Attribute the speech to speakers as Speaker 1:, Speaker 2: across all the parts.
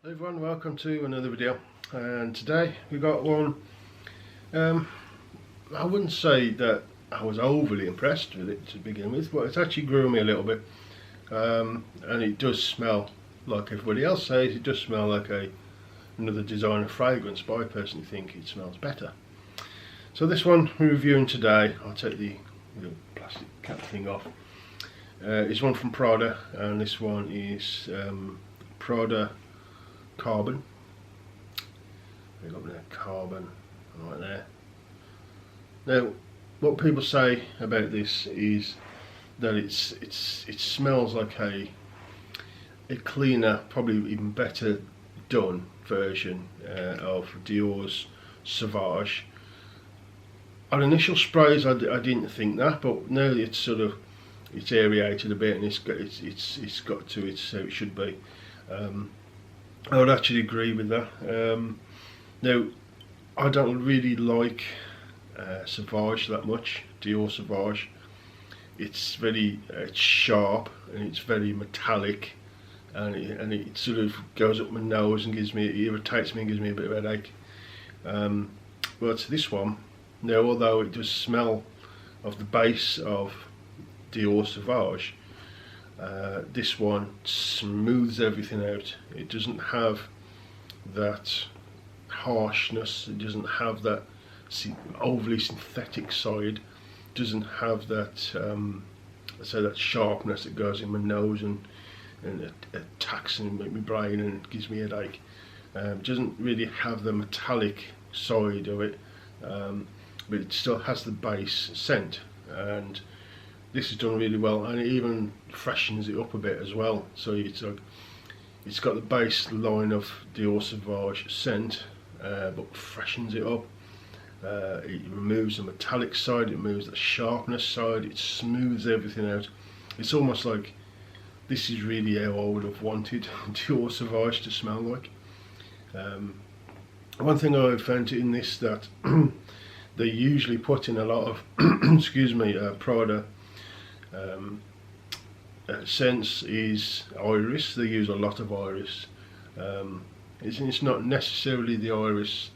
Speaker 1: Hello everyone, welcome to another video, and today we got one. I wouldn't say that I was overly impressed with it to begin with, but it actually grew me a little bit, and it does smell like everybody else says. It does smell like another designer fragrance, but I personally think it smells better. So this one we're reviewing today, I'll take the plastic cap thing off, is one from Prada, and this one is Prada Carbon. We've got there carbon right there. Now, what people say about this is that it smells like a cleaner, probably even better done version of Dior's Sauvage. On initial sprays, I didn't think that, but now it's aerated a bit and it's got to its how it should be. I would actually agree with that. Now, I don't really like Sauvage that much, Dior Sauvage. It's sharp and it's very metallic, and it sort of goes up my nose and it irritates me and gives me a bit of a headache. But this one, now, although it does smell of the base of Dior Sauvage, this one smooths everything out. It doesn't have that harshness, it doesn't have that overly synthetic side, it doesn't have that that sharpness that goes in my nose and attacks my brain and gives me a headache. It doesn't really have the metallic side of it, but it still has the base scent, and this is done really well, and it even freshens it up a bit as well. So it's got the base line of Dior Sauvage scent, but freshens it up. It removes the metallic side, it removes the sharpness side, it smooths everything out. It's almost like this is really how I would have wanted Dior Sauvage to smell like. One thing I found in this that they usually put in a lot of excuse me, Prada scents is iris. They use a lot of iris. It's not necessarily the iris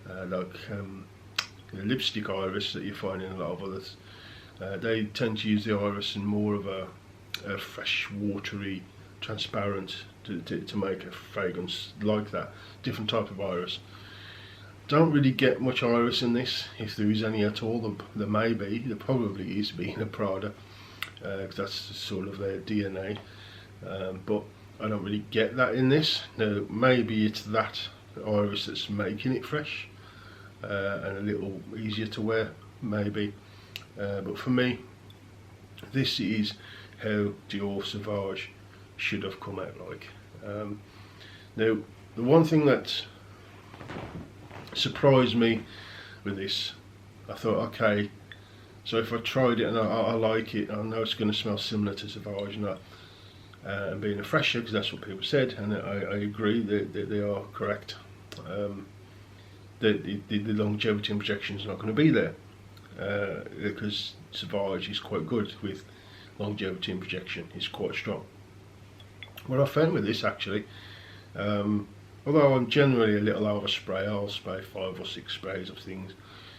Speaker 1: like the lipstick iris that you find in a lot of others. They tend to use the iris in more of a fresh, watery, transparent to make a fragrance like that. Different type of iris. Don't really get much iris in this, if there is any at all. There may be, there probably is, being a Prada, because that's sort of their DNA, but I don't really get that in this. Now, maybe it's that iris that's making it fresh and a little easier to wear, maybe, but for me, this is how Dior Sauvage should have come out like. Now, the one thing that surprised me with this, I thought, okay, so if I tried it and I like it, I know it's going to smell similar to Sauvage and being a fresher, because that's what people said, and I agree that they are correct. The longevity and projection is not going to be there, because Sauvage is quite good with longevity and projection. It's quite strong. What I found with this actually, although I'm generally a little overspray, I'll spray 5 or 6 sprays of things,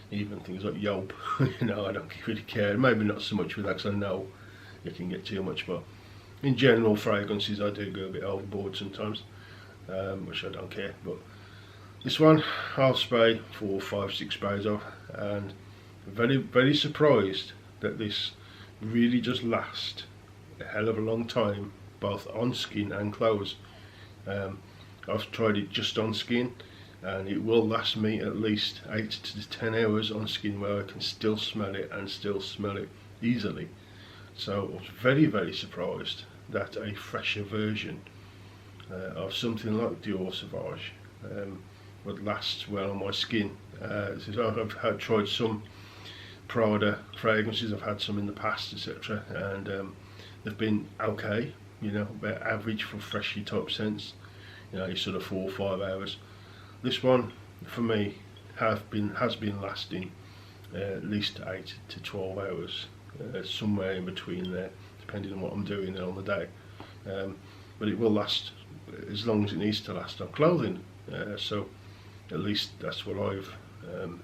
Speaker 1: even things like Yelp. I don't really care. Maybe not so much with that, because I know you can get too much, but in general fragrances I do go a bit overboard sometimes, which I don't care. But this one I'll spray 4, 5, 6 sprays of, and very, very surprised that this really just lasts a hell of a long time, both on skin and clothes. I've tried it just on skin, and it will last me at least 8 to 10 hours on skin, where I can still smell it and still smell it easily. So I was very, very surprised that a fresher version of something like Dior Sauvage would last well on my skin. So I've tried some Prada fragrances, I've had some in the past, etc., and they've been okay, about average for freshy type scents. Sort of 4 or 5 hours. This one, for me, has been lasting at least 8 to 12 hours, somewhere in between there, depending on what I'm doing on the day. But it will last as long as it needs to last on clothing. So at least that's what I've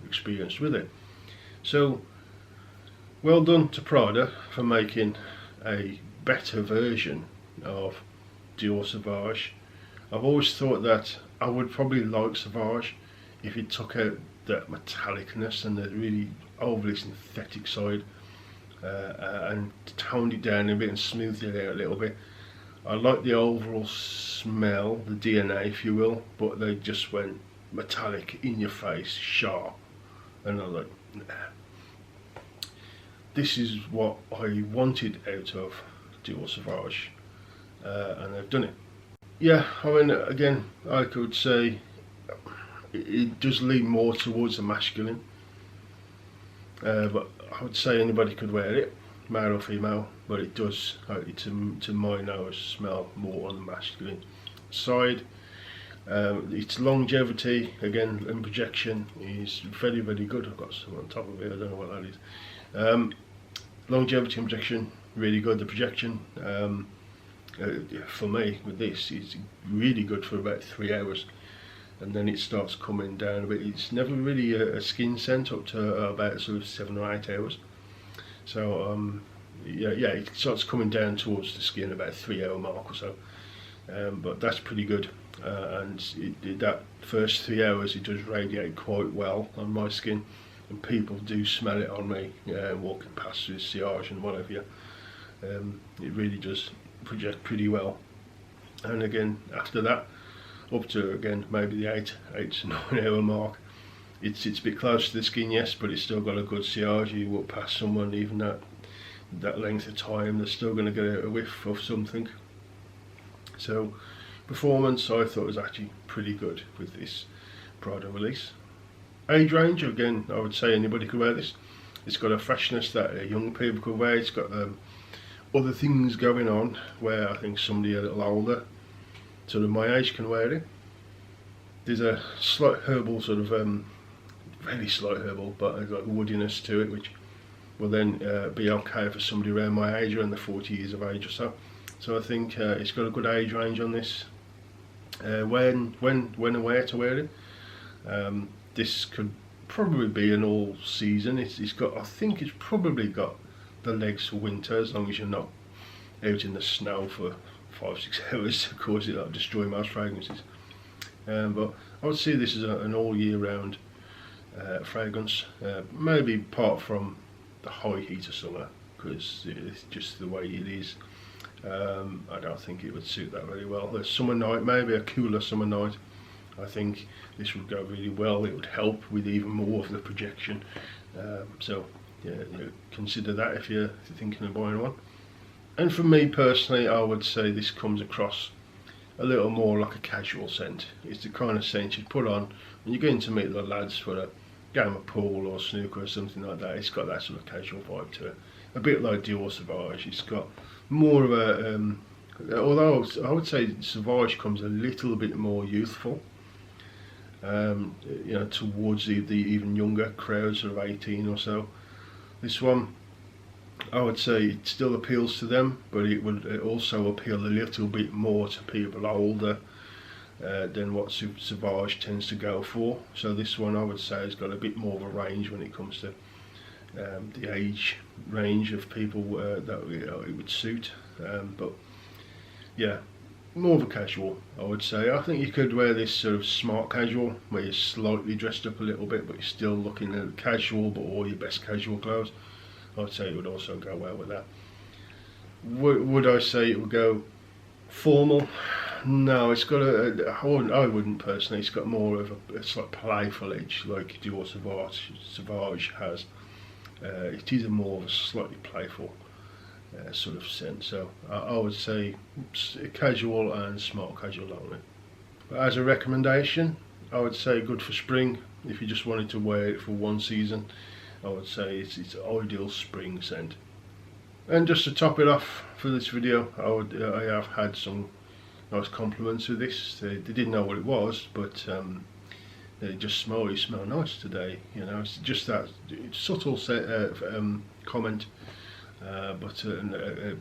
Speaker 1: experienced with it. So well done to Prada for making a better version of Dior Sauvage. I've always thought that I would probably like Sauvage if it took out that metallicness and the really overly synthetic side, and toned it down a bit and smoothed it out a little bit. I like the overall smell, the DNA if you will, but they just went metallic, in your face, sharp, and I'm like, nah. This is what I wanted out of Dior Sauvage, and they've done it. Yeah, I mean, again, I could say it does lean more towards the masculine, but I would say anybody could wear it, male or female, but it does, to my nose, smell more on the masculine side. Its longevity, again, and projection is very, very good. I've got some on top of it, I don't know what that is. Longevity and projection, really good. The projection, for me, with this, is really good for about 3 hours. And then it starts coming down a bit. It's never really a skin scent up to about sort of 7 or 8 hours. So yeah, it starts coming down towards the skin about 3 hour mark or so. But that's pretty good. And that first 3 hours it does radiate quite well on my skin, and people do smell it on me walking past with sillage and whatever. It really does project pretty well. And again, after that, up to again maybe the 8 to 9 hour mark, it's a bit close to the skin, yes, but it's still got a good sillage. You walk past someone even that length of time, they're still going to get a whiff of something. So performance, I thought, was actually pretty good with this Prada release. Age range, again, I would say anybody could wear this. It's got a freshness that young people could wear. It's got other things going on where I think somebody a little older, sort of my age, can wear it. There's a slight herbal, sort of very slight herbal, but it's got woodiness to it, which will then be okay for somebody around my age, around the 40 years of age or so. So I think it's got a good age range on this. When and where to wear it. This could probably be an all season. It's got, I think it's probably got the legs for winter, as long as you're not out in the snow for 5-6 hours. Of course, it'll destroy most fragrances. But I would see this as an all year round fragrance, maybe apart from the high heat of summer, because it's just the way it is. I don't think it would suit that very well. A summer night, maybe a cooler summer night, I think this would go really well. It would help with even more of the projection. So yeah, consider that if you're thinking of buying one. And for me personally, I would say this comes across a little more like a casual scent. It's the kind of scent you'd put on when you're going to meet the lads for a game of pool or snooker or something like that. It's got that sort of casual vibe to it. A bit like Dior Sauvage. It's got more of a, although I would say Sauvage comes a little bit more youthful, you know, towards the even younger crowds of 18 or so. This one, I would say it still appeals to them, but it would also appeal a little bit more to people older than what Sauvage tends to go for. So this one, I would say, has got a bit more of a range when it comes to the age range of people that it would suit. But yeah, more of a casual, I would say. I think you could wear this sort of smart casual, where you're slightly dressed up a little bit, but you're still looking at casual, but all your best casual clothes. I would say it would also go well with that. Would I say it would go formal? No, it's got I wouldn't personally. It's got more of a slight playful edge, like Dior Sauvage has. It is more of a slightly playful sort of scent. So I would say casual and smart casual only. But as a recommendation, I would say good for spring. If you just wanted to wear it for one season, I would say it's ideal spring scent. And just to top it off for this video, I have had some nice compliments with this. They didn't know what it was, but they just smell nice today. You know, it's just that subtle comment, but a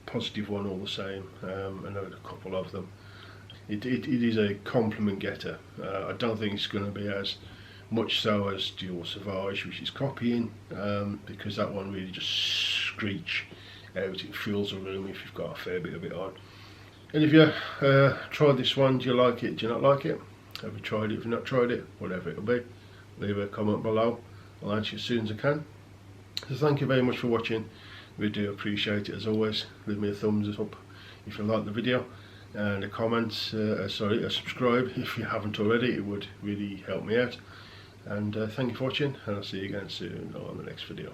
Speaker 1: positive one all the same. I know a couple of them. it is a compliment getter. I don't think it's going to be as much so as Dual Sauvage, which is copying, because that one really just screech out. It fills a room if you've got a fair bit of it on. And if you tried this one, do you like it? Do you not like it? Have you tried it? If you've not tried it, whatever it'll be, leave a comment below. I'll answer as soon as I can. So thank you very much for watching. We do appreciate it as always. Leave me a thumbs up if you like the video, and a comment, a subscribe if you haven't already. It would really help me out. And thank you for watching, and I'll see you again soon on the next video.